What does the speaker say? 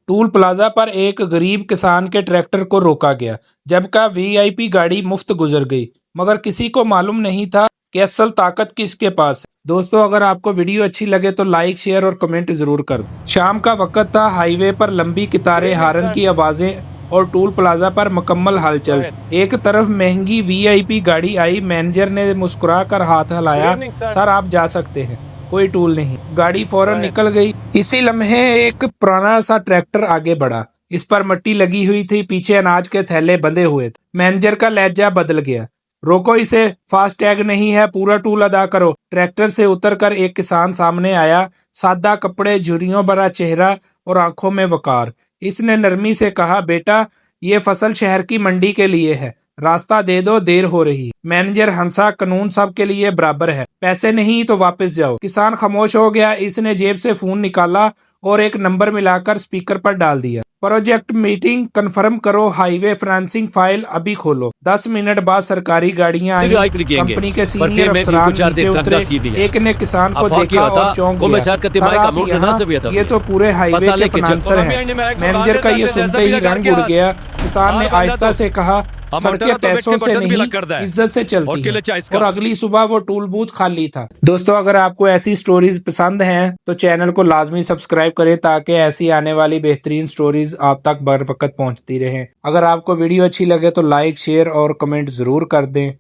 Toll plaza पर एक गरीब किसान के ट्रैक्टर को रोका गया जबकि वीआईपी गाड़ी मुफ्त गुजर गई, मगर किसी को मालूम नहीं था कि असल ताकत किसके पास है। दोस्तों, अगर आपको वीडियो अच्छी लगे तो लाइक, शेयर और कमेंट जरूर कर दो। शाम का वक्त था, हाईवे पर लंबी कतारें, हारन की आवाजें और टूल प्लाजा पर मुकम्मल हलचल। एक तरफ महंगी वीआईपी गाड़ी आई, मैनेजर ने मुस्कुरा कर हाथ हिलाया, सर आप जा सकते हैं, कोई टूल नहीं। गाड़ी फौरन निकल गई। इसी लम्हे एक पुराना सा ट्रैक्टर आगे बढ़ा, इस पर मिट्टी लगी हुई थी, पीछे अनाज के थैले बंधे हुए थे। मैनेजर का लहजा बदल गया, रोको इसे, फास्टैग नहीं है, पूरा टूल अदा करो। ट्रैक्टर से उतरकर एक किसान सामने आया, सादा कपड़े, झुर्रियों भरा चेहरा और आंखों में वकार। इसने नरमी से कहा, बेटा ये फसल शहर की मंडी के लिए है, रास्ता दे दो, देर हो रही है। मैनेजर हंसा, कानून सबके लिए बराबर है, पैसे नहीं तो वापस जाओ। किसान खामोश हो गया। इसने जेब से फोन निकाला और एक नंबर मिलाकर स्पीकर पर डाल दिया। प्रोजेक्ट मीटिंग कंफर्म करो, हाईवे फाइनेंसिंग फाइल अभी खोलो। 10 मिनट बाद सरकारी गाड़ियां आई, कंपनी के सीनियर अफसरान नीचे उतरे। एक ने किसान को देखा और चौंक गया, सर आप यहाँ? ये तो पूरे हाईवे के फाइनेंसर हैं। मैनेजर का ये सुनते ही रंग उड़ गया। किसान ने आहिस्ता से कहा, सड़कें पैसों से नहीं, इज्जत से चलती हैं। और अगली सुबह वो टूल बूथ खाली था। दोस्तों, अगर आपको ऐसी स्टोरीज पसंद हैं तो चैनल को लाजमी सब्सक्राइब करें ताकि ऐसी आने वाली बेहतरीन स्टोरीज आप तक बर वक्त पहुंचती रहें। अगर आपको वीडियो अच्छी लगे तो लाइक, शेयर और कमेंट जरूर कर दें।